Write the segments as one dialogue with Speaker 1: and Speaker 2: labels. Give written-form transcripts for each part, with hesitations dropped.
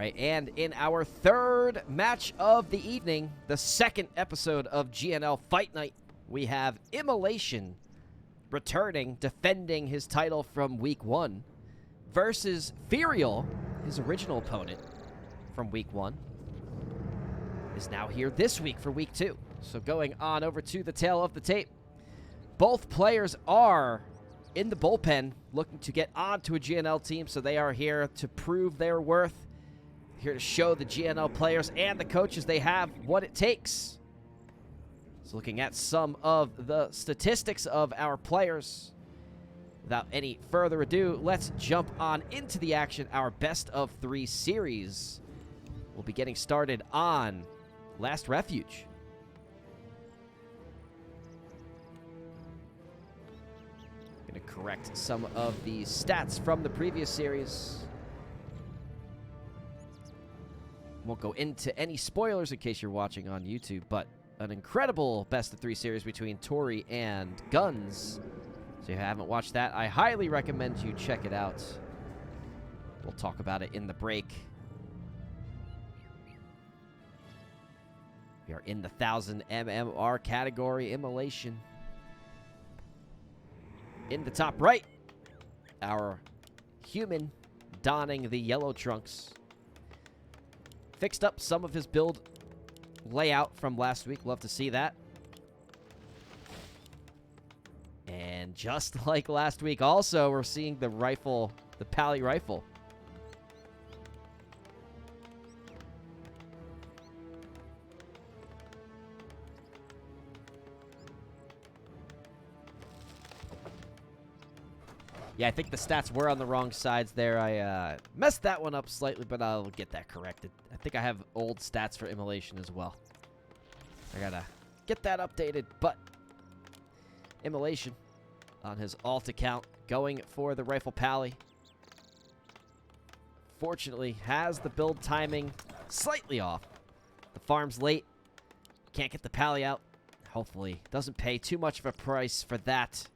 Speaker 1: right, and in our third match of the evening, the second episode of GNL Fight Night, we have Imm0lation returning, defending his title from Week 1 versus Fireal, his original opponent from Week 1, is now here this week for Week 2. So going on over to the tail of the tape, both players are in the bullpen looking to get onto a GNL team, so they are here to prove their worth, here to show the GNL players and the coaches they have what it takes. So looking at some of the statistics of our players, without any further ado, let's jump on into the action. Our best of 3 series will be getting started on Last Refuge. Going to correct some of the stats from the previous series. Won't go into any spoilers in case you're watching on YouTube, but an incredible best of 3 series between Tori and Guns. So if you haven't watched that, I highly recommend you check it out. We'll talk about it in the break. We are in the 1000 MMR category, Imm0lation. In the top right, our human donning the yellow trunks. Fixed up some of his build layout from last week. Love to see that. And just like last week also, we're seeing the rifle, the Pally rifle. Yeah, I think the stats were on the wrong sides there. I messed that one up slightly, but I'll get that corrected. I think I have old stats for Imm0lation as well. I gotta get that updated, but Imm0lation on his alt account going for the rifle Pally. Fortunately, has the build timing slightly off. The farm's late. Can't get the Pally out. Hopefully, doesn't pay too much of a price for that.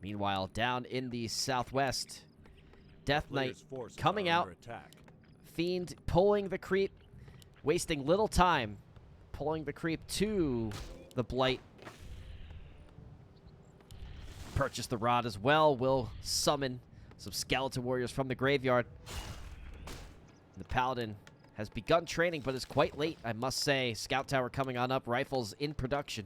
Speaker 1: Meanwhile, down in the southwest, Death Knight coming out. Fiend pulling the creep, wasting little time, pulling the creep to the Blight. Purchase the rod as well. Will summon some skeleton warriors from the graveyard. The Paladin has begun training, but is quite late, I must say. Scout tower coming on up, rifles in production.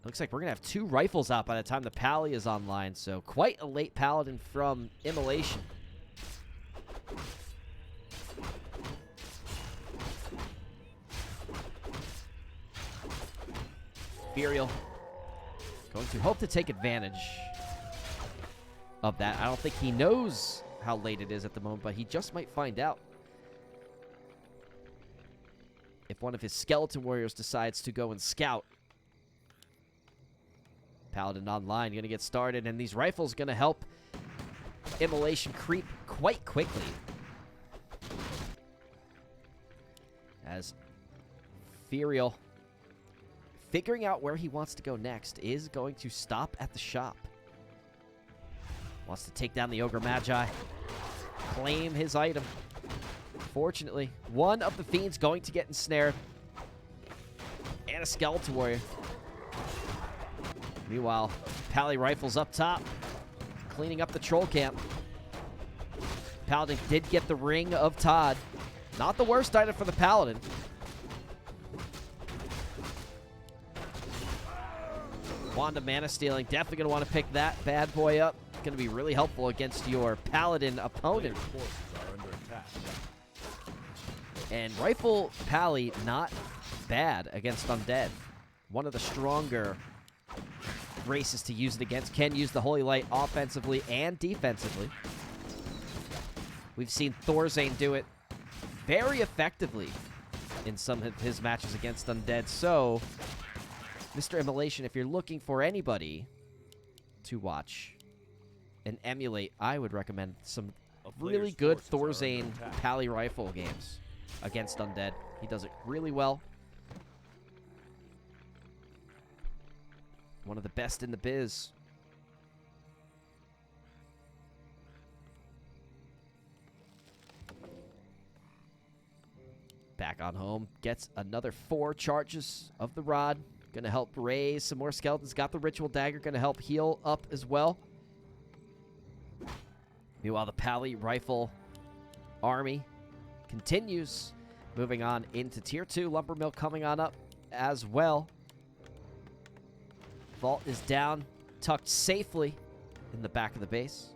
Speaker 1: Looks like we're going to have 2 rifles out by the time the Pally is online, so quite a late Paladin from Imm0lation. Fireal going to hope to take advantage of that. I don't think he knows how late it is at the moment, but he just might find out. If one of his skeleton warriors decides to go and scout. Paladin online, going to get started, and these rifles going to help Imm0lation creep quite quickly. As Fireal, figuring out where he wants to go next, is going to stop at the shop. Wants to take down the Ogre Magi, claim his item. Fortunately, one of the Fiends going to get ensnared, and a Skeleton Warrior. Meanwhile, Pally rifles up top, cleaning up the troll camp. Paladin did get the Ring of Todd. Not the worst item for the Paladin. Wand of Mana Stealing, definitely going to want to pick that bad boy up. Going to be really helpful against your Paladin opponent. And Rifle Pally, not bad against Undead. One of the stronger races to use it against. Can use the Holy Light offensively and defensively. We've seen Thorzane do it very effectively in some of his matches against Undead. So, Mr. Imm0lation, if you're looking for anybody to watch and emulate, I would recommend some really good Thorzane Pally rifle games against Undead. He does it really well. One of the best in the biz. back on home. Gets another 4 charges of the rod. Gonna help raise some more skeletons. Got the ritual dagger. Gonna help heal up as well. Meanwhile, the Pally rifle army continues. Moving on into Tier 2. Lumber mill coming on up as well. Vault is down. Tucked safely in the back of the base.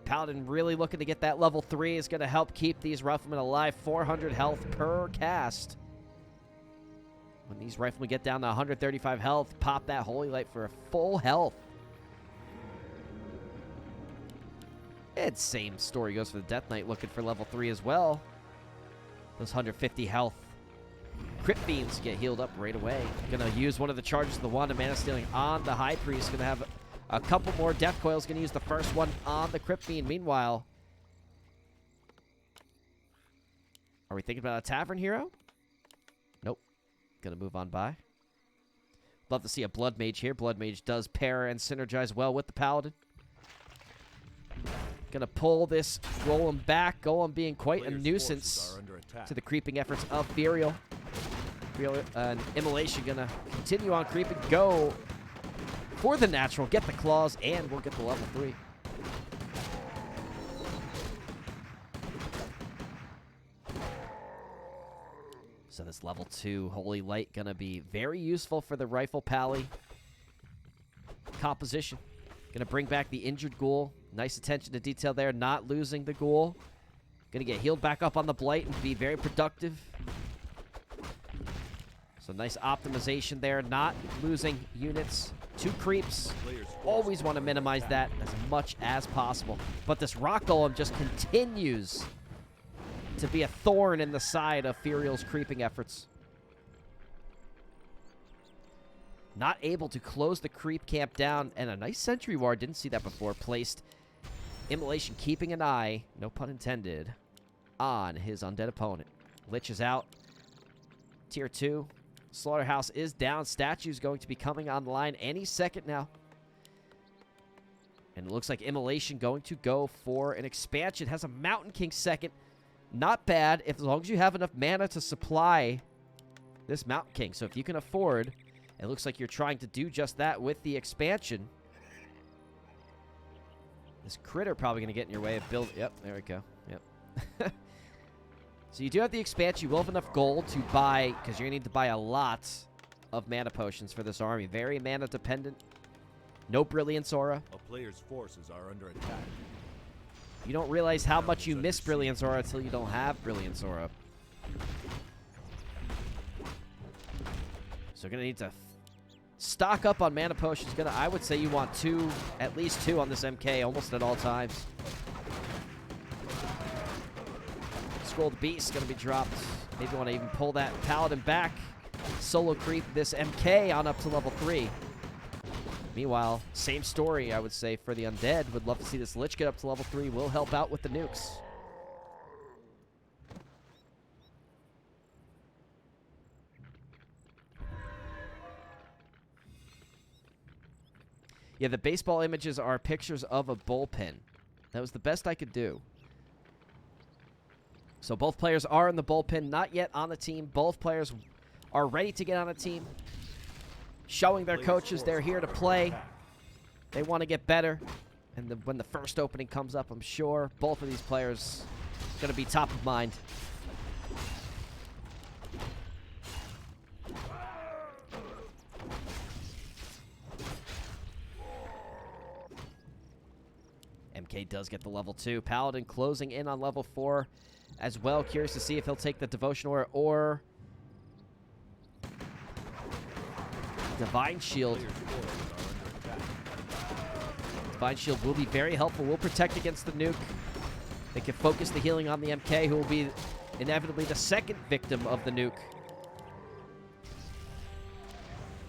Speaker 1: Paladin really looking to get that level 3 is going to help keep these riflemen alive. 400 health per cast. When these riflemen get down to 135 health, pop that Holy Light for a full health. And same story goes for the Death Knight, looking for level 3 as well. Those 150 health Crypt Beams get healed up right away. Gonna use one of the charges of the Wand of Mana Stealing on the High Priest. Gonna have a couple more Death Coils. Gonna use the first one on the Crypt Beam. Meanwhile, are we thinking about a Tavern Hero? Nope. Gonna move on by. Love to see a Blood Mage here. Blood Mage does pair and synergize well with the Paladin. Gonna pull this Golem back. Golem being quite a nuisance to the creeping efforts of Fireal. And Imm0lation gonna continue on creeping. Go for the natural. Get the claws, and we'll get the level 3. So this level 2 Holy Light gonna be very useful for the Rifle Pally composition. Gonna bring back the injured Ghoul. Nice attention to detail there, not losing the Ghoul. Gonna get healed back up on the Blight and be very productive. So nice optimization there, not losing units. 2 creeps. Always want to minimize that as much as possible. But this Rock Golem just continues to be a thorn in the side of Fireal's creeping efforts. Not able to close the creep camp down, and a nice sentry ward, didn't see that before, placed. Imm0lation keeping an eye, no pun intended, on his undead opponent. Lich is out. Tier 2. Slaughterhouse is down. Statue's going to be coming online any second now. And it looks like Imm0lation going to go for an expansion. Has a Mountain King second. Not bad, as long as you have enough mana to supply this Mountain King. So if you can afford, it looks like you're trying to do just that with the expansion. This critter probably going to get in your way of build. Yep, there we go. Yep. So you do have the expansion. You will have enough gold to buy, because you're going to need to buy a lot of mana potions for this army. Very mana dependent. No Brilliance Aura.
Speaker 2: A player's forces are under attack.
Speaker 1: You don't realize how much you miss Brilliance Aura until you don't have Brilliance Aura. So you're going to need to stock up on mana potions. I would say you want 2, at least 2 on this MK almost at all times. Scroll the Beast going to be dropped. Maybe want to even pull that Paladin back. Solo creep this MK on up to level 3. Meanwhile, same story, I would say, for the Undead. Would love to see this Lich get up to level 3. Will help out with the nukes. Yeah, the baseball images are pictures of a bullpen. That was the best I could do. So both players are in the bullpen, not yet on the team. Both players are ready to get on a team. Showing their coaches they're here to play. They want to get better. And when the first opening comes up, I'm sure both of these players are going to be top of mind. MK does get the level 2. Paladin closing in on level 4 as well. Curious to see if he'll take the Devotion Aura or Divine Shield. Divine Shield will be very helpful. Will protect against the nuke. They can focus the healing on the MK, who will be inevitably the second victim of the nuke.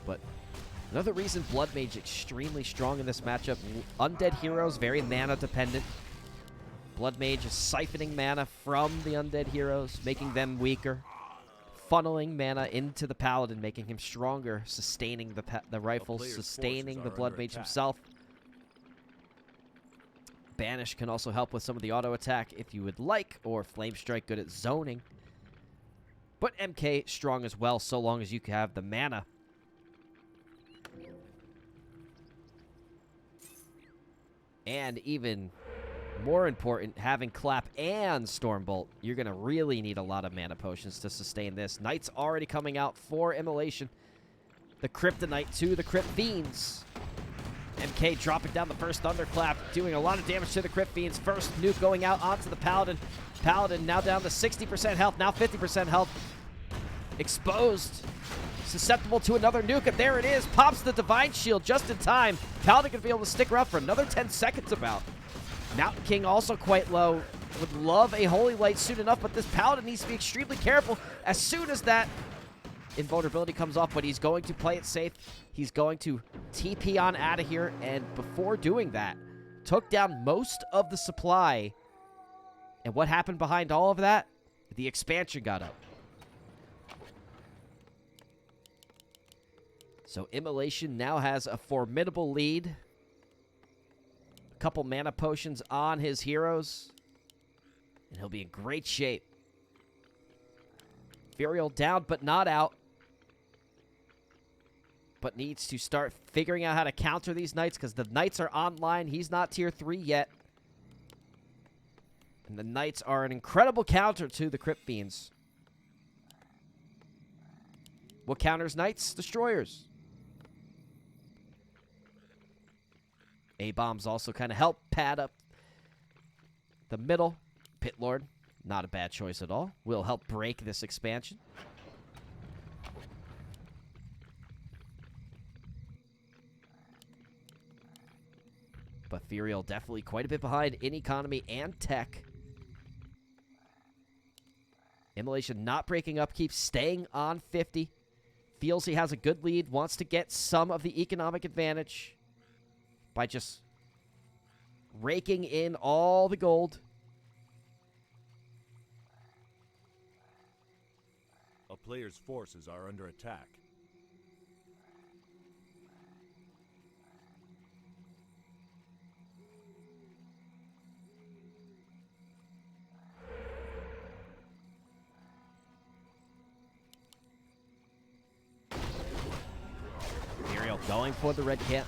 Speaker 1: But another reason Blood Mage extremely strong in this matchup. Undead heroes, very mana dependent. Blood Mage is siphoning mana from the undead heroes, making them weaker. Funneling mana into the Paladin, making him stronger, sustaining the rifles, sustaining the Blood Mage himself. Banish can also help with some of the auto attack if you would like, or Flame Strike good at zoning. But MK strong as well, so long as you can have the mana. And even more important, having Clap and Stormbolt, you're going to really need a lot of mana potions to sustain this. Knight's already coming out for Imm0lation. The Kryptonite to the Crypt Fiends. MK dropping down the first Thunderclap, doing a lot of damage to the Crypt Fiends. First nuke going out onto the Paladin. Paladin now down to 60% health, now 50% health. Exposed. Susceptible to another nuke, and there it is. Pops the Divine Shield just in time. Paladin going to be able to stick around for another 10 seconds about. Mountain King also quite low. Would love a Holy Light soon enough, but this Paladin needs to be extremely careful as soon as that invulnerability comes off, but he's going to play it safe. He's going to TP on out of here, and before doing that, took down most of the supply. And what happened behind all of that? The expansion got up. So Imm0lation now has a formidable lead. A couple mana potions on his heroes, and he'll be in great shape. Fireal down, but not out. But needs to start figuring out how to counter these Knights, because the Knights are online. He's not tier 3 yet. And the Knights are an incredible counter to the Crypt Fiends. What counters Knights? Destroyers. A-bombs also kind of help pad up the middle. Pit Lord, not a bad choice at all. Will help break this expansion. But Fireal definitely quite a bit behind in economy and tech. Imm0lation not breaking up, keeps staying on 50. Feels he has a good lead, wants to get some of the economic advantage by just raking in all the gold.
Speaker 2: A player's forces are under attack.
Speaker 1: Fireal going for the red camp.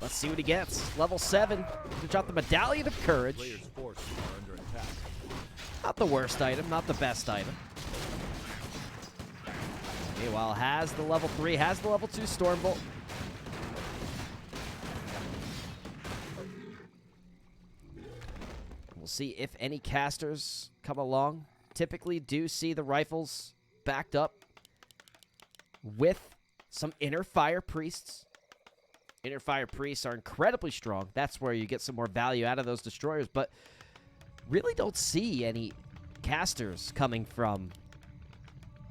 Speaker 1: Let's see what he gets. Level 7 to drop the Medallion of Courage.
Speaker 2: Player's forces are under attack.
Speaker 1: Not the worst item, not the best item. Meanwhile, has the level 3, has the level 2 Stormbolt. We'll see if any casters come along. Typically do see the rifles backed up with some Inner Fire Priests. Inner Fire Priests are incredibly strong. That's where you get some more value out of those destroyers, but really don't see any casters coming from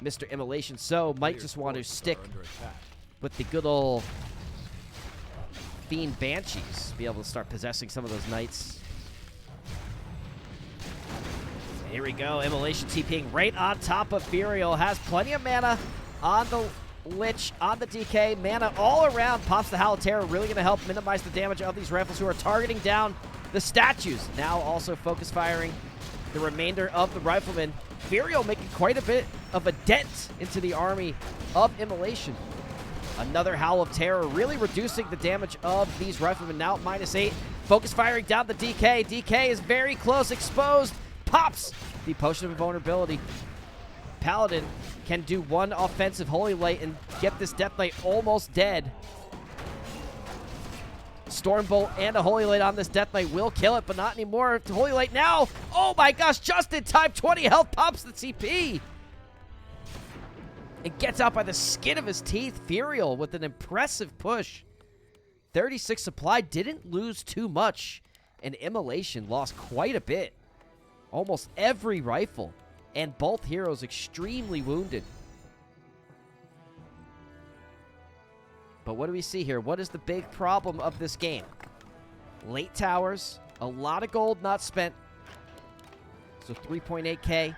Speaker 1: Mr. Imm0lation, so might just want to stick with the good old Fiend Banshees, be able to start possessing some of those Knights. Here we go, Imm0lation TPing right on top of Fireal, has plenty of mana on the Lich, on the DK, mana all around, pops the Howl of Terror, really going to help minimize the damage of these rifles who are targeting down the statues. Now also focus firing the remainder of the riflemen. Fireal making quite a bit of a dent into the army of Imm0lation. Another Howl of Terror, really reducing the damage of these riflemen, now at -8. Focus firing down the DK. DK is very close, exposed, pops the Potion of Invulnerability. Paladin can do one offensive Holy Light and get this Death Knight almost dead. Stormbolt and a Holy Light on this Death Knight will kill it, but not anymore. Holy Light now. Oh my gosh, just in time. 20 health, pops the CP. And gets out by the skin of his teeth. Fireal with an impressive push. 36 supply, didn't lose too much. And Imm0lation lost quite a bit. Almost every rifle. And both heroes extremely wounded. But what do we see here? What is the big problem of this game? Late towers, a lot of gold not spent. So 3.8k.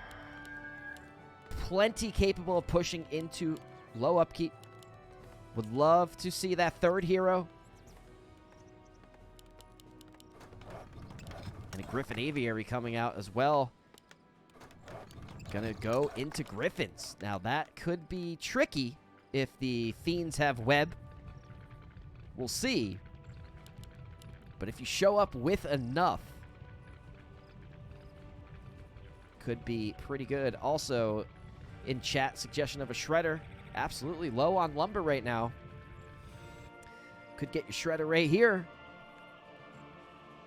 Speaker 1: Plenty capable of pushing into low upkeep. Would love to see that third hero. And a Griffin Aviary coming out as well. Gonna go into Griffins. Now that could be tricky if the Fiends have web. We'll see. But if you show up with enough, could be pretty good. Also, in chat, suggestion of a Shredder. Absolutely low on lumber right now. Could get your Shredder right here.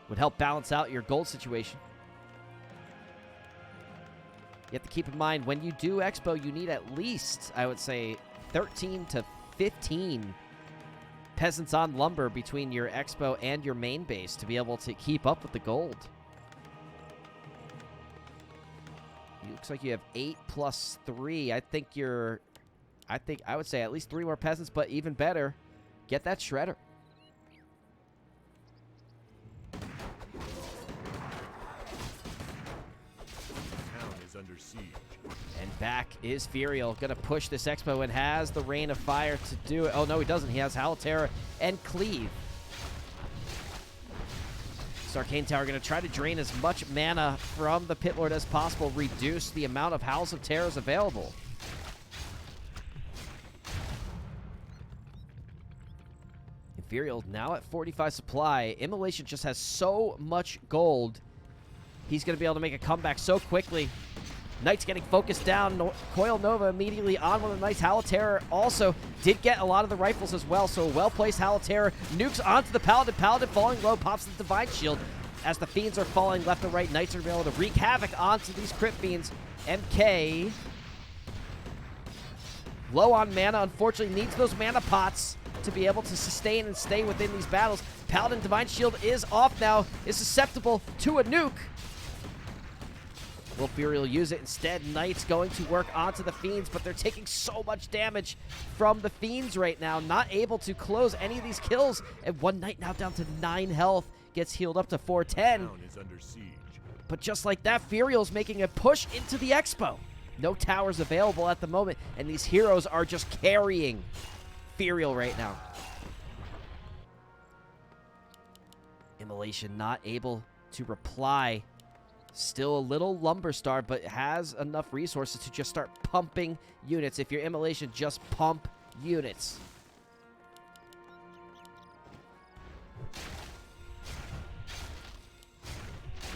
Speaker 1: Would help balance out your gold situation. You have to keep in mind, when you do Expo, you need at least, I would say, 13 to 15 peasants on lumber between your Expo and your main base to be able to keep up with the gold. It looks like you have 8 plus 3. I would say at least 3 more peasants, but even better, get that Shredder.
Speaker 2: Under siege.
Speaker 1: And back is Fireal. Gonna push this Expo and has the Rain of Fire to do it. Oh, no, he doesn't. He has Halterra and Cleave. This Arcane Tower gonna try to drain as much mana from the Pit Lord as possible, reduce the amount of Howls of Terrors available. Fireal now at 45 supply. Imm0lation just has so much gold. He's gonna be able to make a comeback so quickly. Knight's getting focused down. Coil Nova immediately on with a nice Halterra. Also did get a lot of the rifles as well, so a well-placed Halterra. Nukes onto the Paladin. Paladin falling low, pops the Divine Shield. As the Fiends are falling left and right, Knights are going to be able to wreak havoc onto these Crypt Fiends. MK, low on mana, unfortunately needs those mana pots to be able to sustain and stay within these battles. Paladin Divine Shield is off now, is susceptible to a nuke. Will Fireal use it instead? Knights going to work onto the Fiends, but they're taking so much damage from the Fiends right now. Not able to close any of these kills. And one Knight now down to 9 health. Gets healed up to 410.
Speaker 2: Town is under siege.
Speaker 1: But just like that, Fireal's making a push into the Expo. No towers available at the moment, and these heroes are just carrying Fireal right now. Imm0lation not able to reply. Still a little lumber star, but has enough resources to just start pumping units. If you're Imm0lation, just pump units.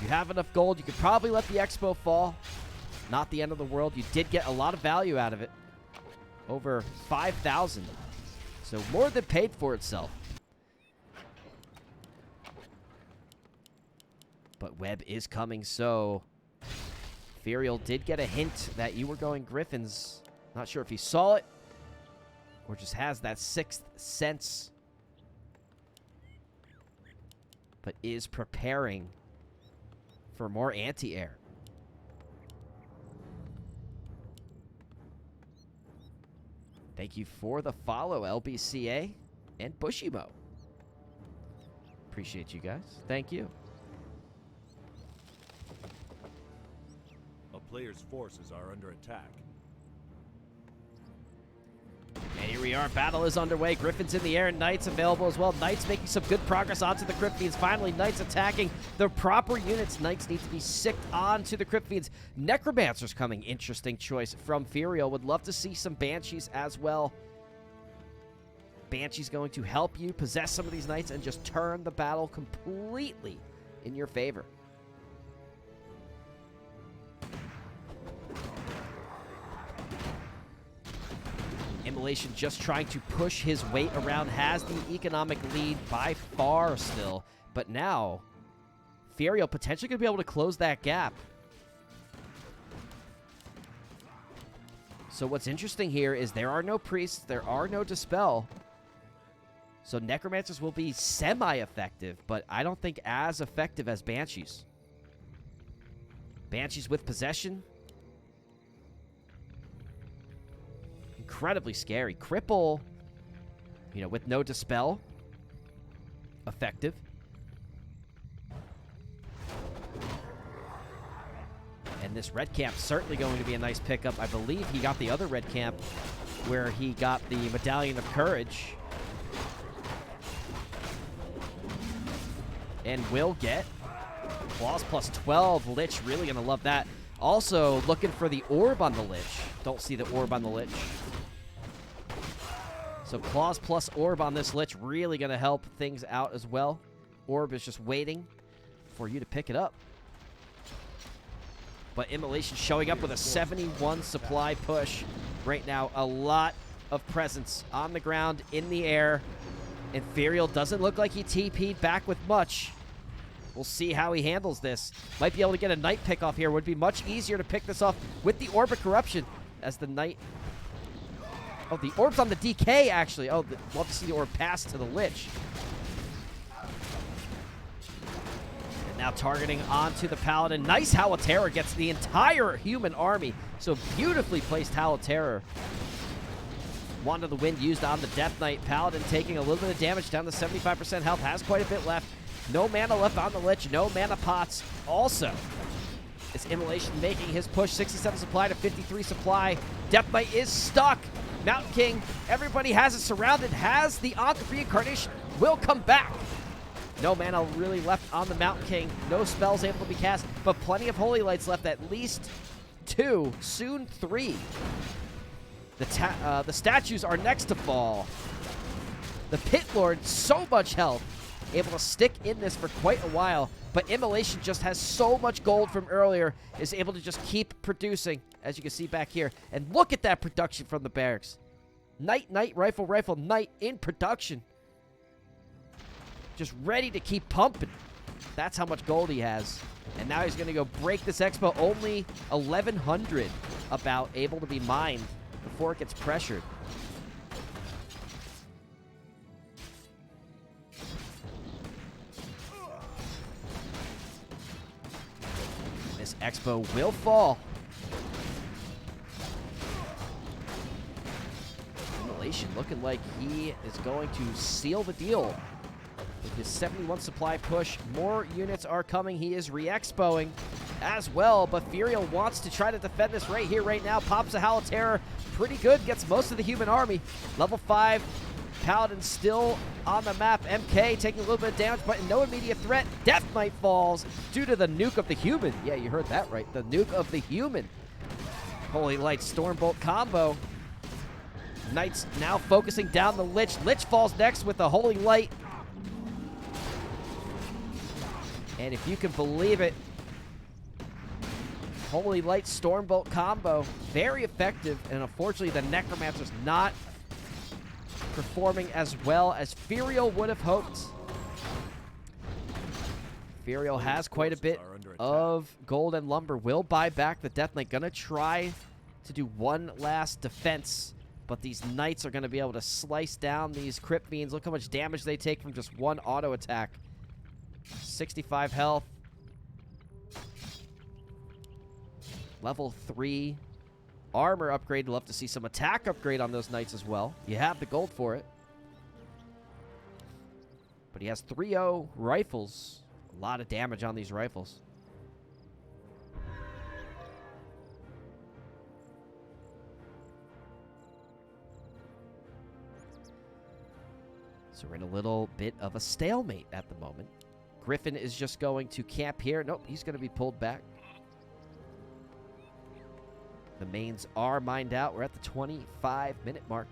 Speaker 1: You have enough gold. You could probably let the Expo fall. Not the end of the world. You did get a lot of value out of it. Over 5,000. So more than paid for itself. But web is coming, so Fireal did get a hint that you were going Griffins. Not sure if he saw it or just has that sixth sense. But is preparing for more anti-air. Thank you for the follow, LBCA and Bushimo. Appreciate you guys. Thank you.
Speaker 2: A player's forces are under attack.
Speaker 1: And here we are. Battle is underway. Griffins in the air. Knights available as well. Knights making some good progress onto the Crypt Fiends. Finally, Knights attacking the proper units. Knights need to be sicked onto the Crypt Fiends. Necromancer's coming. Interesting choice from Fireal. Would love to see some Banshees as well. Banshee's going to help you possess some of these Knights and just turn the battle completely in your favor. Imm0lation just trying to push his weight around, has the economic lead by far still. But now, Fireal potentially going to be able to close that gap. So what's interesting here is there are no priests, there are no dispel. So necromancers will be semi-effective, but I don't think as effective as banshees. Banshees with possession. Incredibly scary. Cripple, you know, with no dispel. Effective. And this red camp certainly going to be a nice pickup. I believe he got the other red camp where he got the Medallion of Courage. And will get Claws plus 12. Lich really going to love that. Also, looking for the orb on the Lich. Don't see the orb on the Lich. So Claws plus orb on this Lich really going to help things out as well. Orb is just waiting for you to pick it up. But Imm0lation showing up with a 71 supply push right now. A lot of presence on the ground, in the air. And Fireal doesn't look like he TP'd back with much. We'll see how he handles this. Might be able to get a Knight pick off here. Would be much easier to pick this off with the Orb of Corruption as the Knight... Oh, the Orb's on the DK, actually. Oh, love to see the Orb pass to the Lich. And now targeting onto the Paladin. Nice Howl of Terror gets the entire human army. So beautifully placed Howl of Terror. Wand of the Wind used on the Death Knight. Paladin taking a little bit of damage, down to 75% health. Has quite a bit left. No mana left on the Lich. No mana pots. Also, it's Imm0lation making his push. 67 supply to 53 supply. Death Knight is stuck. Mountain King, everybody has it surrounded. Has the Ankh of Reincarnation. Will come back. No mana really left on the Mountain King. No spells able to be cast, but plenty of Holy Lights left. At least 2, soon 3. The statues are next to fall. The Pit Lord, so much health. Able to stick in this for quite a while, but Imm0lation just has so much gold from earlier, is able to just keep producing, as you can see back here. And look at that production from the barracks. Knight, rifle, Knight in production. Just ready to keep pumping. That's how much gold he has. And now he's going to go break this expo. Only 1,100 about able to be mined before it gets pressured. This expo will fall. Imm0lation looking like he is going to seal the deal with his 71 supply push. More units are coming. He is re-expoing as well, but Fireal wants to try to defend this right here, right now. Pops a Howl of Terror. Pretty good. Gets most of the human army. Level 5. Paladin still on the map. MK taking a little bit of damage, but no immediate threat. Death Knight falls due to the nuke of the human. Yeah, you heard that right. The nuke of the human. Holy Light Stormbolt combo. Knights now focusing down the Lich. Lich falls next with the Holy Light. And if you can believe it, Holy Light Stormbolt combo. Very effective, and unfortunately the Necromancer's not performing as well as Fireal would have hoped. Fireal has quite a bit of gold and lumber. Will buy back the Death Knight. Gonna try to do one last defense, but these Knights are gonna be able to slice down these Crypt Fiends. Look how much damage they take from just one auto attack. 65 health. Level 3 armor upgrade. Love to see some attack upgrade on those Knights as well. You have the gold for it. But he has 3-0 rifles. A lot of damage on these rifles. So we're in a little bit of a stalemate at the moment. Griffin is just going to camp here. Nope, he's going to be pulled back. The mains are mined out. We're at the 25-minute mark.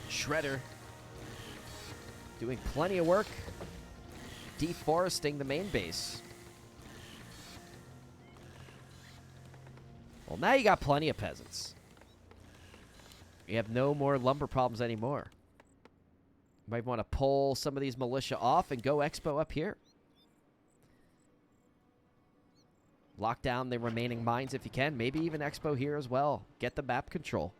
Speaker 1: Shredder doing plenty of work deforesting the main base. Well, now you got plenty of peasants. You have no more lumber problems anymore. You might want to pull some of these militia off and go expo up here. Lock down the remaining mines if you can. Maybe even expo here as well. Get the map control.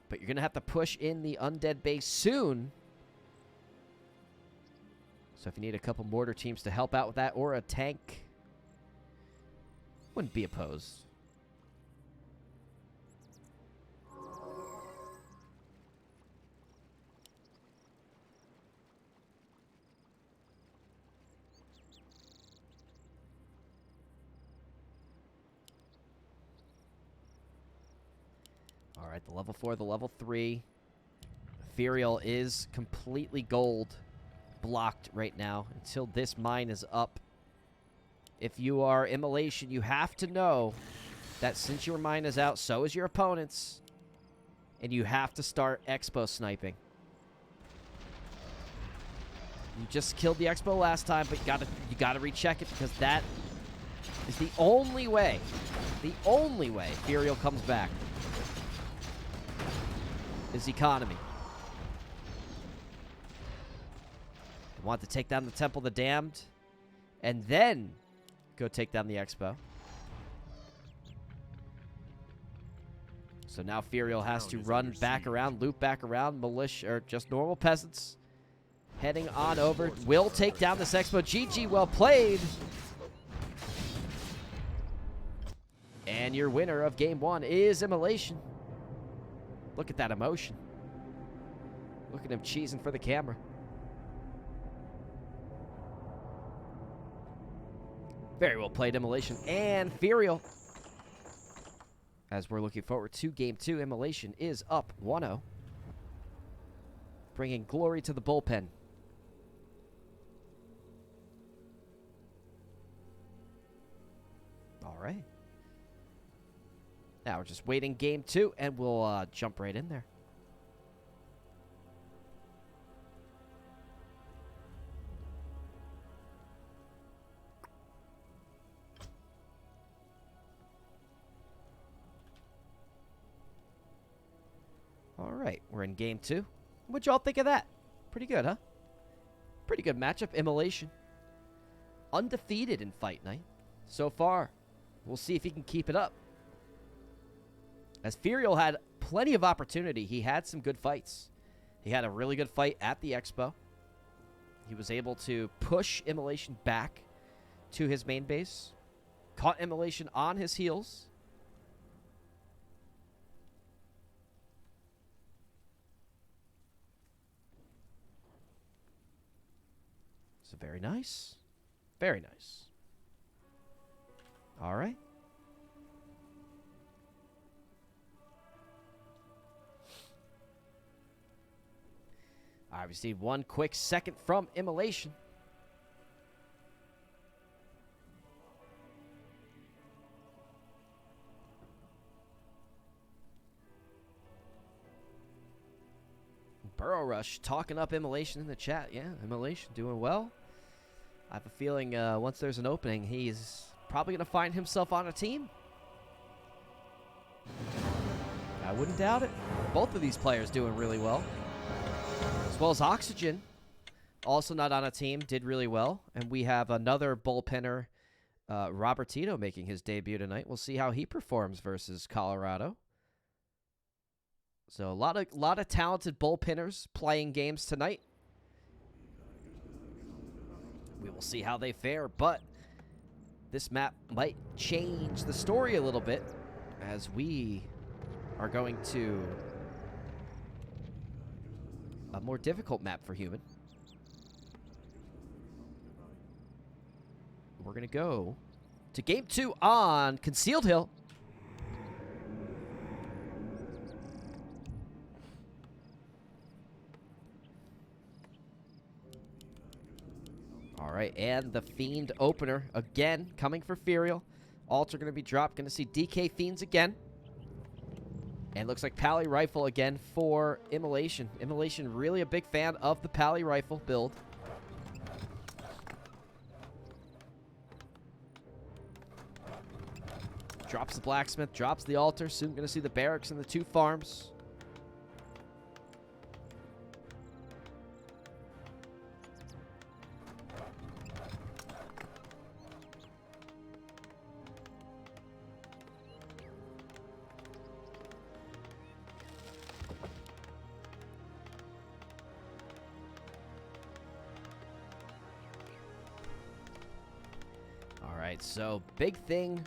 Speaker 1: But you're going to have to push in the undead base soon. So if you need a couple mortar teams to help out with that, or a tank, wouldn't be opposed. Alright, the level 4, the level 3. Fireal is completely gold blocked right now until this mine is up. If you are Imm0lation, you have to know that since your mine is out, so is your opponent's. And you have to start expo sniping. You just killed the expo last time, but you gotta recheck it because that is the only way Fireal comes back is economy. I want to take down the Temple of the Damned and then go take down the expo. So now Fireal has to run back around, loop back around. Militia, or just normal peasants, heading on over. Will take down this expo. GG, well played. And your winner of game 1 is Imm0lation. Look at that emotion. Look at him cheesing for the camera. Very well played, Imm0lation and Fireal. As we're looking forward to game 2, Imm0lation is up 1-0. Bringing glory to the bullpen. All right. Now we're just waiting game 2, and we'll jump right in there. All right, we're in game 2. What'd y'all think of that? Pretty good, huh? Pretty good matchup. Imm0lation undefeated in Fight Night so far. We'll see if he can keep it up. As Fireal had plenty of opportunity. He had some good fights. He had a really good fight at the expo. He was able to push Imm0lation back to his main base. Caught Imm0lation on his heels. So very nice. Very nice. All right. I received one quick second from Imm0lation. Burrow Rush talking up Imm0lation in the chat. Yeah, Imm0lation doing well. I have a feeling once there's an opening, he's probably going to find himself on a team. I wouldn't doubt it. Both of these players doing really well. As well as Oxygen, also not on a team, did really well. And we have another bullpenner, Robertino, making his debut tonight. We'll see how he performs versus Colorado. So a lot of talented bullpenners playing games tonight. We will see how they fare, but this map might change the story a little bit as we are going to a more difficult map for human. We're going to go to game 2 on Concealed Hill. All right, and the Fiend opener again coming for Fireal. Alts are going to be dropped. Going to see DK Fiends again. And looks like Pally Rifle again for Imm0lation. Imm0lation really a big fan of the Pally Rifle build. Drops the Blacksmith, drops the Altar. Soon going to see the Barracks and the 2 farms. So, big thing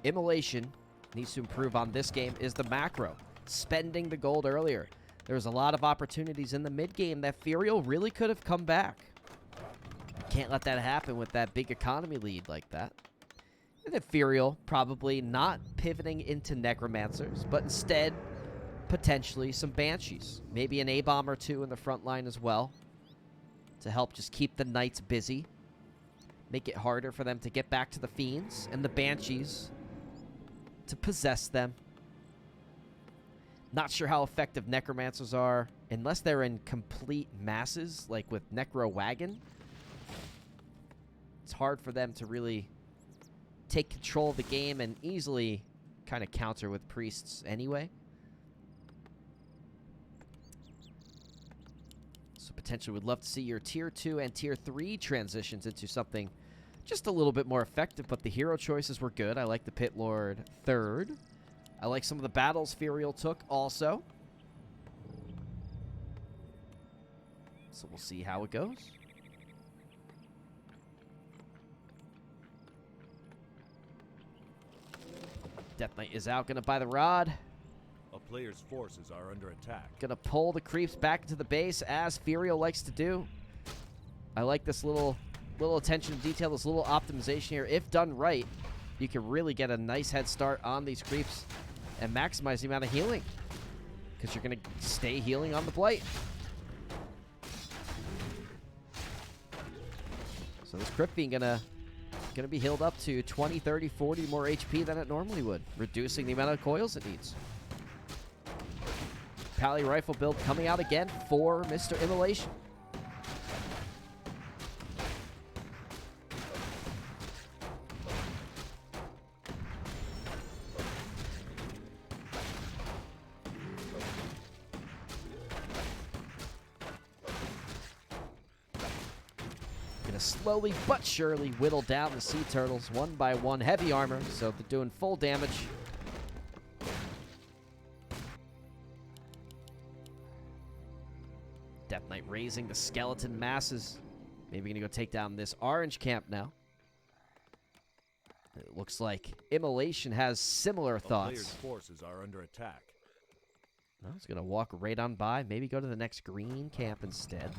Speaker 1: Imm0lation needs to improve on this game is the macro. Spending the gold earlier. There's a lot of opportunities in the mid-game that Fireal really could have come back. Can't let that happen with that big economy lead like that. And then Fireal probably not pivoting into Necromancers, but instead potentially some Banshees. Maybe an A-bomb or two in the front line as well to help just keep the Knights busy. Make it harder for them to get back to the Fiends and the Banshees to possess them. Not sure how effective Necromancers are unless they're in complete masses, like with Necro Wagon. It's hard for them to really take control of the game and easily kind of counter with Priests anyway. So potentially would love to see your Tier 2 and Tier 3 transitions into something just a little bit more effective, but the hero choices were good. I like the Pit Lord 3rd. I like some of the battles Fireal took also. So we'll see how it goes. Death Knight is out, gonna buy the rod.
Speaker 2: A player's forces are under attack.
Speaker 1: Gonna pull the creeps back into the base as Fireal likes to do. I like this little attention to detail, this little optimization here. If done right, you can really get a nice head start on these creeps and maximize the amount of healing, because you're gonna stay healing on the Blight. So this Crypt Fiend gonna be healed up to 20, 30, 40 more HP than it normally would, reducing the amount of coils it needs. Pally Rifle build coming out again for Mr. Imm0lation. Gonna slowly but surely whittle down the Sea Turtles one by one. Heavy armor, so they're doing full damage. Death Knight raising the skeleton masses. Maybe gonna go take down this orange camp now. It looks like Imm0lation has similar thoughts.
Speaker 2: Player's forces are under attack.
Speaker 1: No, he's gonna walk right on by. Maybe go to the next green camp instead.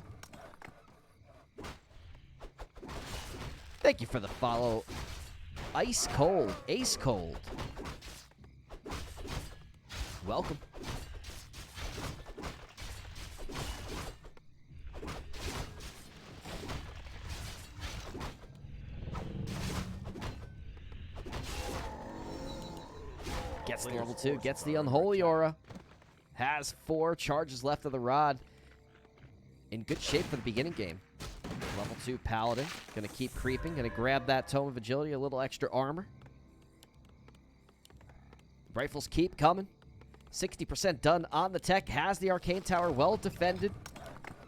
Speaker 1: Thank you for the follow. Ice Cold. Ace Cold. Welcome. Gets the level 2. Gets the Unholy Aura. Has 4 charges left of the rod. In good shape for the beginning game. Level 2 Paladin. Gonna keep creeping. Gonna grab that Tome of Agility. A little extra armor. Rifles keep coming. 60% done on the tech. Has the Arcane Tower well defended.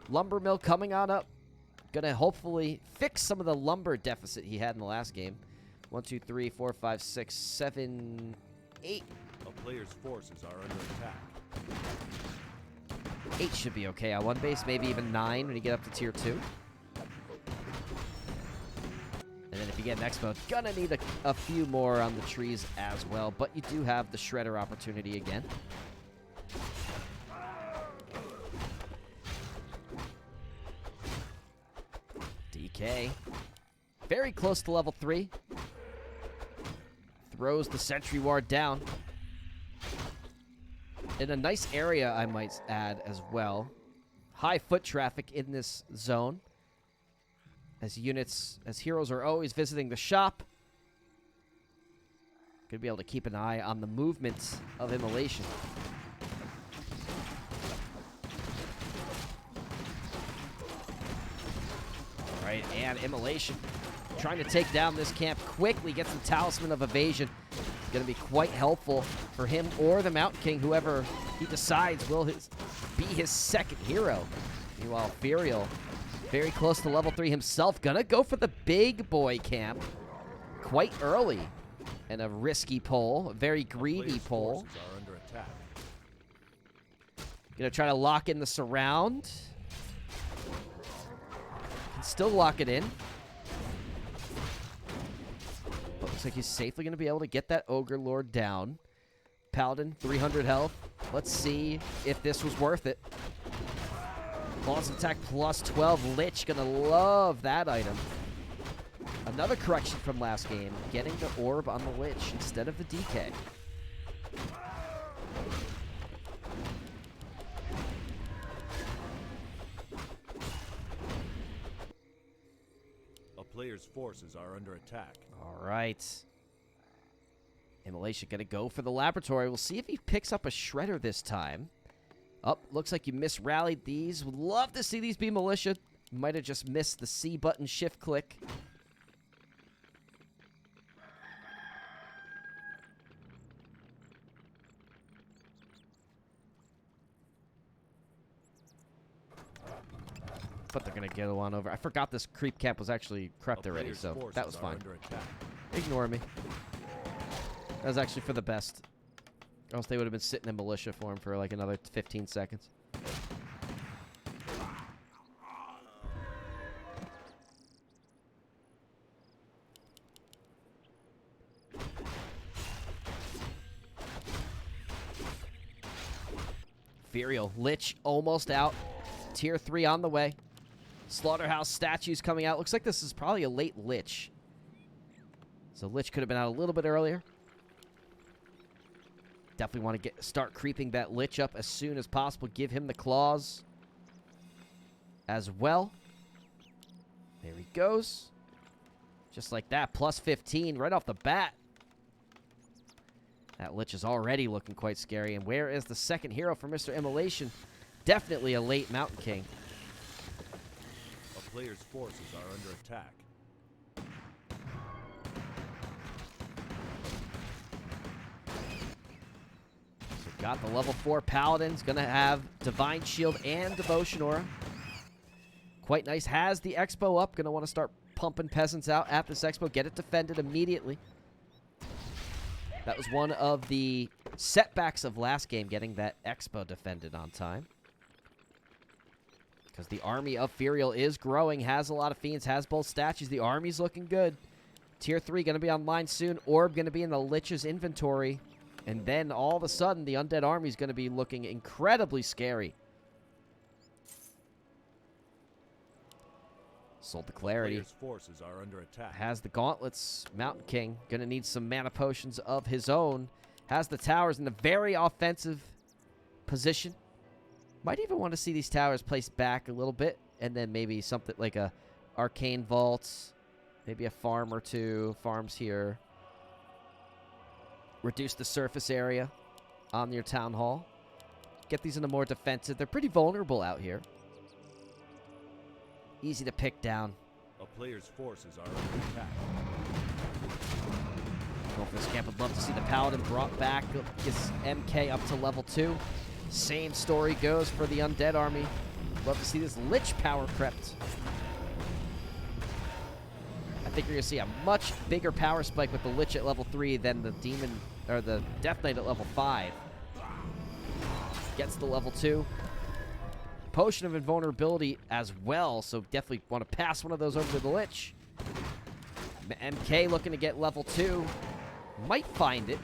Speaker 1: Lumber Mill coming on up. Gonna hopefully fix some of the lumber deficit he had in the last game. 1, 2, 3, 4, 5, 6, 7, 8.
Speaker 2: A player's forces are under attack.
Speaker 1: 8 should be okay on one base. Maybe even 9 when you get up to Tier 2. And then if you get next mode, gonna need a few more on the trees as well. But you do have the Shredder opportunity again. DK. Very close to level 3. Throws the Sentry Ward down. In a nice area, I might add as well. High foot traffic in this zone. As heroes are always visiting the shop. Gonna be able to keep an eye on the movements of Imm0lation. Alright, and Imm0lation trying to take down this camp quickly. Gets the Talisman of Evasion. It's gonna be quite helpful for him or the Mountain King, whoever he decides will be his second hero. Meanwhile, Fireal very close to level 3 himself. Gonna go for the big boy camp quite early. And a risky pull. A very greedy pull. Gonna try to lock in the surround. Can still lock it in. But looks like he's safely gonna be able to get that Ogre Lord down. Paladin, 300 health. Let's see if this was worth it. Boss attack plus 12. Lich gonna love that item. Another correction from last game. Getting the orb on the Lich instead of the DK.
Speaker 2: player's forces are under attack.
Speaker 1: All right. Imm0lation going to go for the laboratory. We'll see if he picks up a shredder this time. Oh, looks like you misrallied these. Would love to see these be militia. Might have just missed the C button shift click. But they're going to get one over. I forgot this creep camp was actually crept already, so that was fine. Ignore me. That was actually for the best. Or else they would have been sitting in militia for him for like another 15 seconds. Fireal, Lich almost out. Tier 3 on the way. Slaughterhouse statues coming out. Looks like this is probably a late Lich. So Lich could have been out a little bit earlier. Definitely want to start creeping that Lich up as soon as possible. Give him the claws as well. There he goes. Just like that. Plus 15 right off the bat. That Lich is already looking quite scary. And where is the second hero for Mr. Imm0lation? Definitely a late Mountain King.
Speaker 2: A player's forces are under attack.
Speaker 1: So got the level 4 Paladins. Going to have Divine Shield and Devotion Aura. Quite nice. Has the Expo up. Going to want to start pumping peasants out at this Expo. Get it defended immediately. That was one of the setbacks of last game, getting that Expo defended on time. Because the army of Fireal is growing, has a lot of fiends, has both statues. The army's looking good. Tier 3 going to be online soon. Orb going to be in the Lich's inventory. And then all of a sudden, the Undead Army is going to be looking incredibly scary. Sold the Clarity.
Speaker 2: Player's forces are under attack.
Speaker 1: Has the Gauntlets. Mountain King. Going to need some mana potions of his own. Has the towers in a very offensive position. Might even want to see these towers placed back a little bit. And then maybe something like a Arcane Vaults. Maybe a farm or two. Farms here. Reduce the surface area on your Town Hall. Get these in a more defensive. They're pretty vulnerable out here. Easy to pick down.
Speaker 2: A player's forces are under attack.
Speaker 1: Go for this camp. Would love to see the Paladin brought back. Gets MK up to level 2. Same story goes for the Undead Army. Love to see this Lich power crept. I think you're going to see a much bigger power spike with the Lich at level 3 than the Demon or the Death Knight at level 5. Gets the level 2. Potion of Invulnerability as well, so definitely want to pass one of those over to the Lich. MK looking to get level 2. Might find it.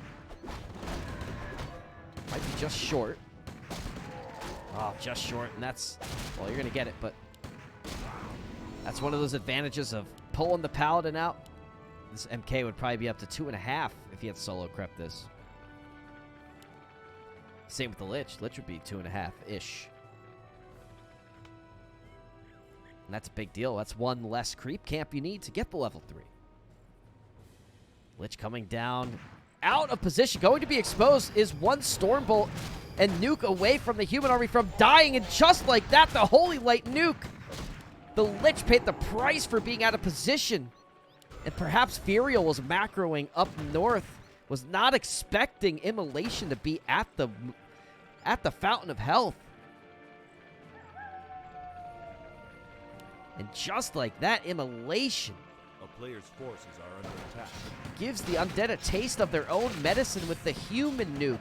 Speaker 1: Might be just short. Oh, just short, and that's... Well, you're going to get it, but... That's one of those advantages of pulling the Paladin out. This MK would probably be up to 2.5 if he had solo crept this. Same with the Lich. Lich would be 2.5-ish. And that's a big deal. That's one less creep camp you need to get the level 3. Lich coming down. Out of position. Going to be exposed is one Stormbolt and Nuke away from the human army from dying. And just like that, the Holy Light Nuke. The Lich paid the price for being out of position. And perhaps Fireal was macroing up north. Was not expecting Imm0lation to be at the Fountain of Health. And just like that, Imm0lation
Speaker 2: A player's forces are under attack.
Speaker 1: gives the undead a taste of their own medicine with the human nuke.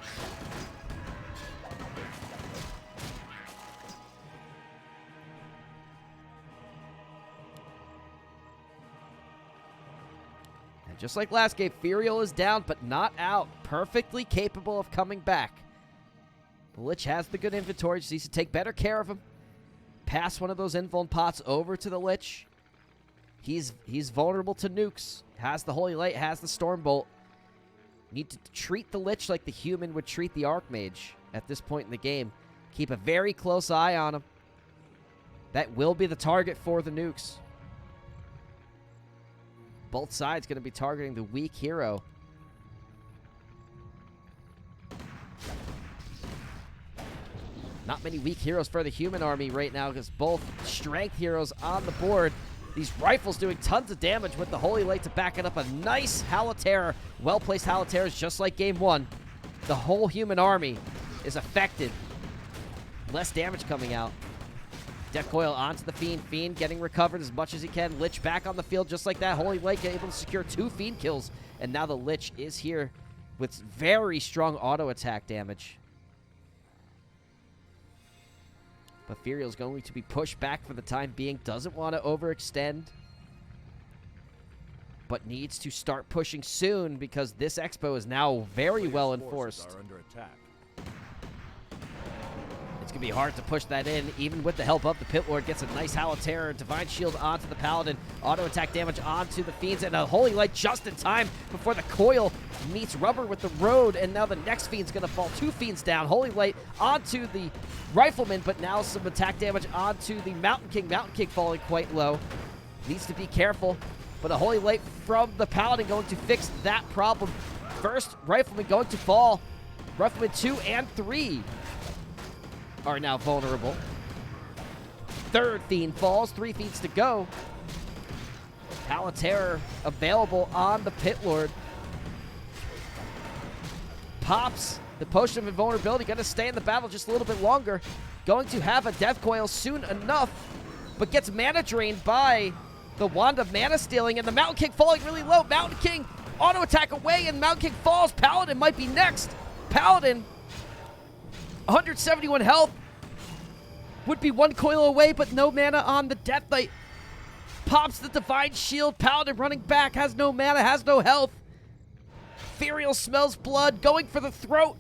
Speaker 1: And just like last game, Fireal is down, but not out. Perfectly capable of coming back. The Lich has the good inventory, just needs to take better care of him. Pass one of those invuln pots over to the Lich. He's vulnerable to nukes. Has the Holy Light, has the Stormbolt. Need to treat the Lich like the human would treat the Archmage at this point in the game. Keep a very close eye on him. That will be the target for the nukes. Both sides going to be targeting the weak hero. Not many weak heroes for the human army right now because both strength heroes on the board. These rifles doing tons of damage with the Holy Light to back it up. A nice Halotera. Well-placed Haloteras just like game one. The whole human army is affected. Less damage coming out. Death Coil onto the Fiend. Fiend getting recovered as much as he can. Lich back on the field just like that. Holy Light able to secure 2 Fiend kills. And now the Lich is here with very strong auto attack damage. But Fireal is going to be pushed back for the time being. Doesn't want to overextend. But needs to start pushing soon because this expo is now very well enforced.
Speaker 2: Are under attack.
Speaker 1: It's going to be hard to push that in, even with the help of the Pit Lord. Gets a nice Halotera, Divine Shield onto the Paladin, auto attack damage onto the Fiends, and a Holy Light just in time before the Coil meets rubber with the Road, and now the next Fiend's going to fall. 2 Fiends down. Holy Light onto the Rifleman, but now some attack damage onto the Mountain King. Mountain King falling quite low. Needs to be careful, but a Holy Light from the Paladin going to fix that problem. First Rifleman going to fall. Rifleman 2 and 3 are now vulnerable. Third Fiend falls. 3 Fiends to go. Halotera available on the Pit Lord. Pops the Potion of Invulnerability. Going to stay in the battle just a little bit longer. Going to have a Death Coil soon enough, but gets mana drained by the Wand of Mana Stealing, and the Mountain King falling really low. Mountain King auto attack away, and Mountain King falls. Paladin might be next. Paladin 171 health. Would be 1 coil away, but no mana on the Death Knight. Pops the Divine Shield. Paladin running back. Has no mana, has no health. Fireal smells blood. Going for the throat.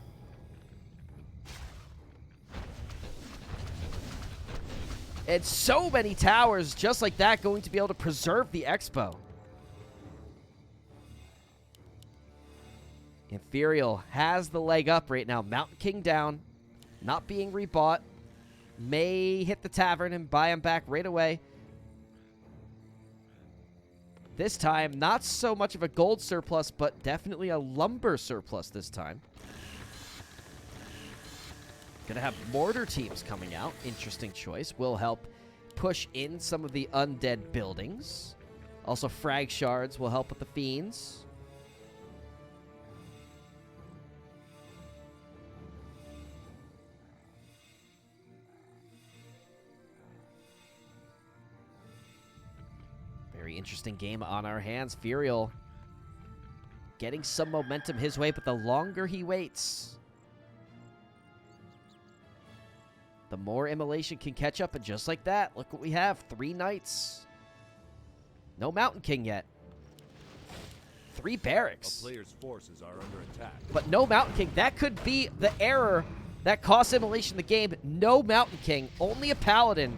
Speaker 1: And so many towers just like that going to be able to preserve the expo. And Fireal has the leg up right now. Mountain King down. Not being rebought. May hit the tavern and buy him back right away. This time, not so much of a gold surplus, but definitely a lumber surplus this time. Gonna have mortar teams coming out. Interesting choice. Will help push in some of the undead buildings. Also, frag shards will help with the Fiends. Very interesting game on our hands. Fireal getting some momentum his way, but the longer he waits, the more Imm0lation can catch up. And just like that, look what we have. 3 Knights. No Mountain King yet. 3 Barracks.
Speaker 2: A player's forces are under attack.
Speaker 1: But no Mountain King. That could be the error that cost Imm0lation the game. No Mountain King. Only a Paladin.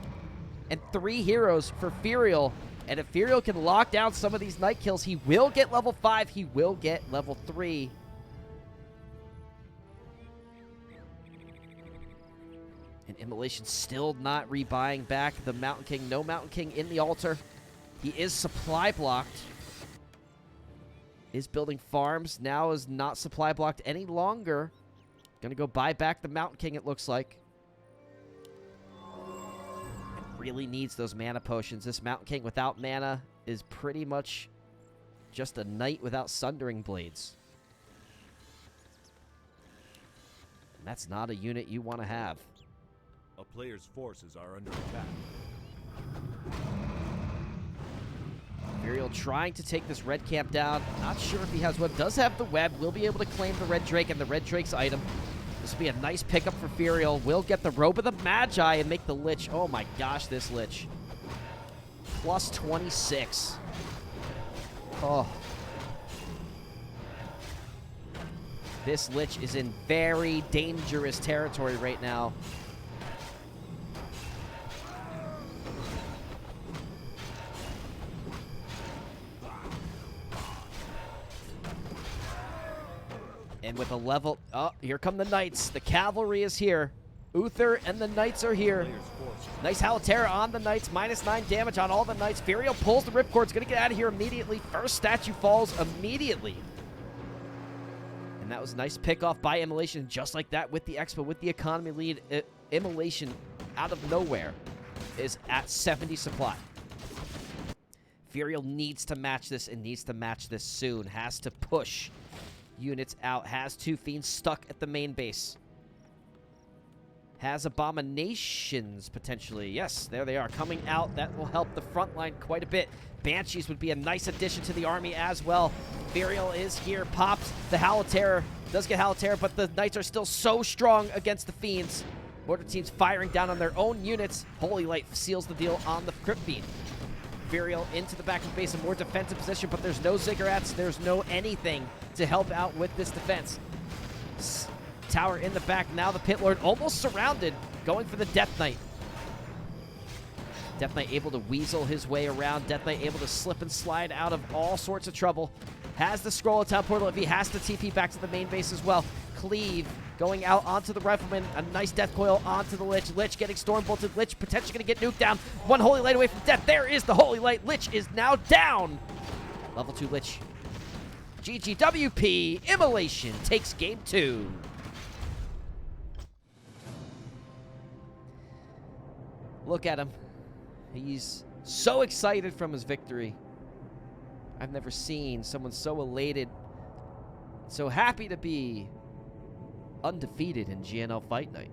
Speaker 1: And 3 heroes for Fireal. And if Fireal can lock down some of these Knight kills, he will get level 5. He will get level 3. And Imm0lation still not rebuying back the Mountain King. No Mountain King in the altar. He is supply blocked. Is building farms. Now is not supply blocked any longer. Gonna go buy back the Mountain King, it looks like. Really needs those mana potions. This Mountain King without mana is pretty much just a knight without Sundering Blades. And that's not a unit you want to have.
Speaker 2: A player's forces are under attack.
Speaker 1: Fireal trying to take this red camp down. Not sure if he has web. Does have the web. Will be able to claim the red drake and the red drake's item. This will be a nice pickup for Fireal. Will get the Robe of the Magi and make the Lich. Oh my gosh, this Lich. Plus 26. Oh. This Lich is in very dangerous territory right now. And with a level... Oh, here come the Knights. The cavalry is here. Uther and the Knights are here.
Speaker 2: Player's forces
Speaker 1: Nice Halitera on the Knights. -9 damage on all the Knights. Fireal pulls the ripcord. It's going to get out of here immediately. First statue falls immediately. And that was a nice pick off by Imm0lation. Just like that with the Expo, with the economy lead, Imm0lation out of nowhere is at 70 supply. Fireal needs to match this and needs to match this soon. Has to push units out. Has 2 Fiends stuck at the main base. Has Abominations, potentially. Yes, there they are, coming out. That will help the front line quite a bit. Banshees would be a nice addition to the army as well. Fireal is here, pops the Halitera. Does get Halitera, but the Knights are still so strong against the Fiends. Mortar teams firing down on their own units. Holy Light seals the deal on the Crypt Fiend. Fireal into the back of the base, a more defensive position, but there's no Ziggurats. There's no anything to help out with this defense. Tower in the back. Now the Pit Lord almost surrounded, going for the Death Knight. Death Knight able to weasel his way around. Death Knight able to slip and slide out of all sorts of trouble. Has the scroll of Town Portal if he has to TP back to the main base as well. Cleave going out onto the Rifleman. A nice Death Coil onto the Lich. Lich getting Storm Bolted. Lich potentially going to get nuked down. One Holy Light away from death. There is the Holy Light. Lich is now down. Level 2 Lich. GGWP. Imm0lation takes game 2. Look at him. He's so excited from his victory. I've never seen someone so elated, so happy to be undefeated in GNL Fight Night.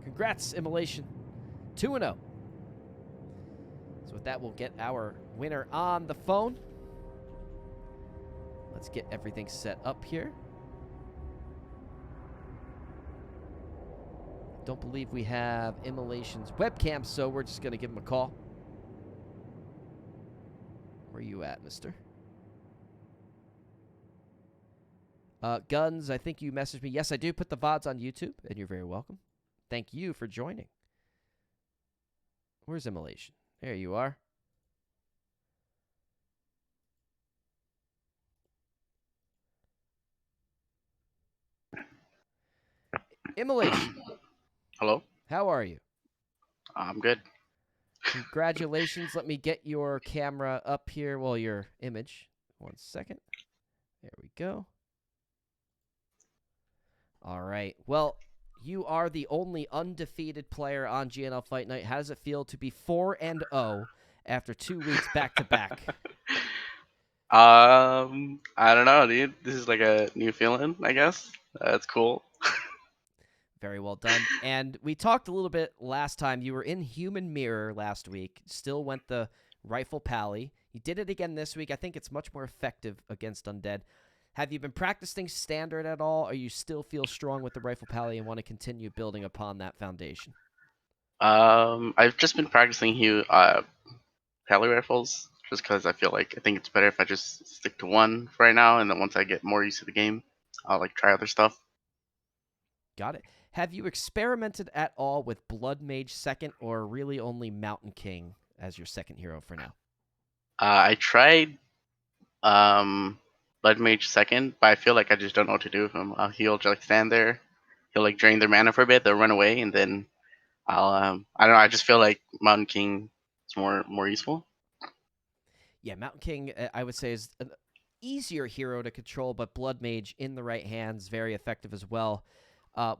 Speaker 1: Congrats, Imm0lation. 2-0. So with that, we'll get our winner on the phone. Let's get everything set up here. Don't believe we have Imm0lation's webcam, so we're just going to give him a call. Where are you at, mister? Guns, I think you messaged me. Yes, I do put the VODs on YouTube, and you're very welcome. Thank you for joining. Where's Imm0lation? There you are. Imm0lation.
Speaker 3: Hello?
Speaker 1: How are you?
Speaker 3: I'm good.
Speaker 1: Congratulations. Let me get your camera up here. Well, your image. 1 second. There we go. All right. Well, you are the only undefeated player on GNL Fight Night. How does it feel to be 4-0 after 2 weeks back-to-back?
Speaker 3: I don't know, dude. This is like a new feeling, I guess. That's cool.
Speaker 1: Very well done. And we talked a little bit last time. You were in Human Mirror last week. Still went the Rifle Pally. You did it again this week. I think it's much more effective against Undead. Have you been practicing Standard at all, or you still feel strong with the Rifle Pally and want to continue building upon that foundation?
Speaker 3: I've just been practicing Pally rifles, just because I think it's better if I just stick to one for right now, and then once I get more used to the game, I'll try other stuff.
Speaker 1: Got it. Have you experimented at all with Blood Mage second, or really only Mountain King as your second hero for now?
Speaker 3: I tried Blood Mage second, but I feel like I just don't know what to do with him. He'll just stand there, he'll drain their mana for a bit, they'll run away, and then I don't know. I just feel like Mountain King is more useful.
Speaker 1: Yeah, Mountain King, I would say, is an easier hero to control, but Blood Mage in the right hands, very effective as well.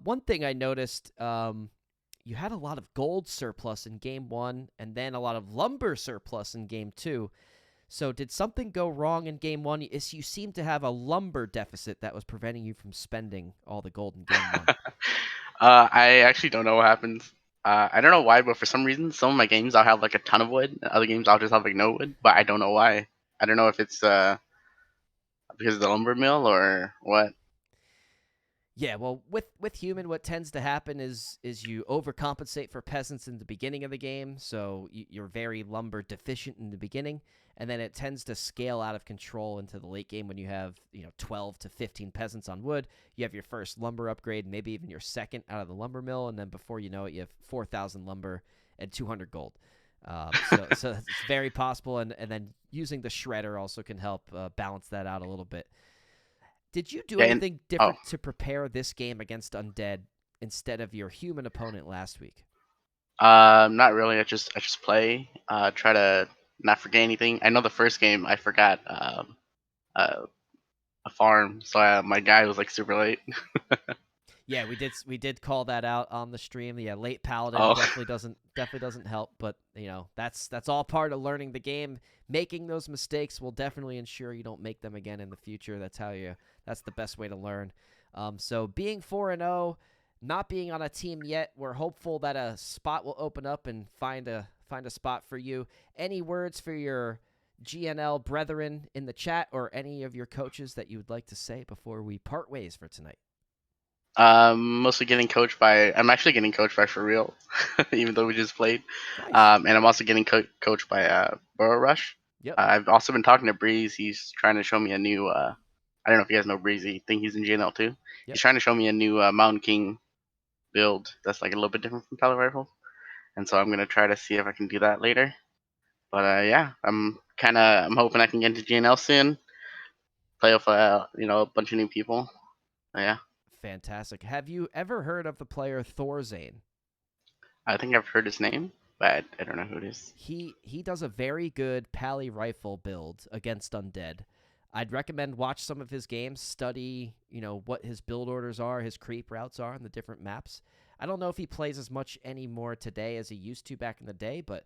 Speaker 1: One thing I noticed, you had a lot of gold surplus in Game 1, and then a lot of lumber surplus in Game 2. So did something go wrong in Game 1? You seem to have a lumber deficit that was preventing you from spending all the gold in Game 1.
Speaker 3: I actually don't know what happens. I don't know why, but for some reason, some of my games I'll have a ton of wood. Other games I'll just have no wood, but I don't know why. I don't know if it's because of the lumber mill or what.
Speaker 1: Yeah, well, with human, what tends to happen is you overcompensate for peasants in the beginning of the game, so you're very lumber deficient in the beginning, and then it tends to scale out of control into the late game when you have 12 to 15 peasants on wood. You have your first lumber upgrade, maybe even your second out of the lumber mill, and then before you know it, you have 4,000 lumber and 200 gold. So it's very possible, and then using the shredder also can help balance that out a little bit. Did you do anything different to prepare this game against Undead instead of your human opponent last week?
Speaker 3: Not really. I just play. Try to not forget anything. I know the first game I forgot uh, a farm, so my guy was like super late.
Speaker 1: Yeah, we did call that out on the stream. Yeah, late paladin
Speaker 3: Oh,
Speaker 1: definitely doesn't help, but that's all part of learning the game. Making those mistakes will definitely ensure you don't make them again in the future. That's the best way to learn. So being 4-0, not being on a team yet, we're hopeful that a spot will open up and find a spot for you. Any words for your GNL brethren in the chat, or any of your coaches that you would like to say before we part ways for tonight?
Speaker 3: mostly getting coached by. I'm actually getting coached by Fireal, even though we just played.
Speaker 1: Nice.
Speaker 3: And I'm also getting coached by Burrow Rush.
Speaker 1: Yep.
Speaker 3: I've also been talking to Breeze. He's trying to show me a new. I don't know if you guys know Breezy. I think he's in GNL too.
Speaker 1: Yep.
Speaker 3: He's trying to show me a new Mountain King build that's like a little bit different from Pally Rifle, and so I'm gonna try to see if I can do that later. But yeah, I'm hoping I can get into GNL soon. Play with a bunch of new people. But yeah,
Speaker 1: Fantastic. Have you ever heard of the player Thorzane?
Speaker 3: I think I've heard his name, but I don't know who it is.
Speaker 1: He does a very good pally rifle build against undead. I'd recommend watch some of his games, study, what his build orders are, his creep routes are on the different maps. I don't know if he plays as much anymore today as he used to back in the day, but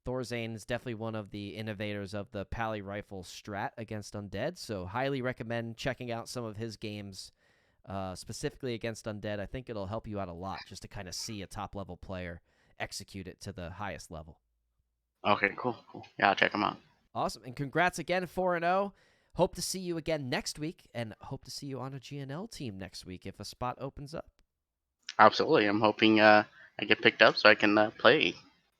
Speaker 1: Thorzane is definitely one of the innovators of the pally rifle strat against undead, so highly recommend checking out some of his games, specifically against undead. I think it'll help you out a lot just to kind of see a top-level player execute it to the highest level.
Speaker 3: Okay, cool. Yeah, I'll check him out.
Speaker 1: Awesome. And congrats again, 4-0. Hope to see you again next week, and hope to see you on a GNL team next week if a spot opens up.
Speaker 3: Absolutely. I'm hoping I get picked up so I can play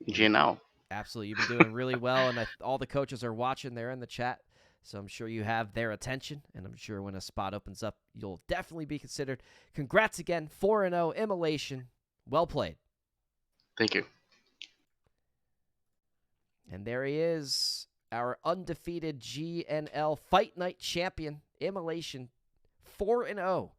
Speaker 3: GNL.
Speaker 1: Absolutely. You've been doing really well, and all the coaches are watching. They're in the chat, so I'm sure you have their attention, and I'm sure when a spot opens up, you'll definitely be considered. Congrats again, 4-0, Imm0lation. Well played.
Speaker 3: Thank you.
Speaker 1: And there he is, our undefeated GNL Fight Night champion, Imm0lation, 4-0.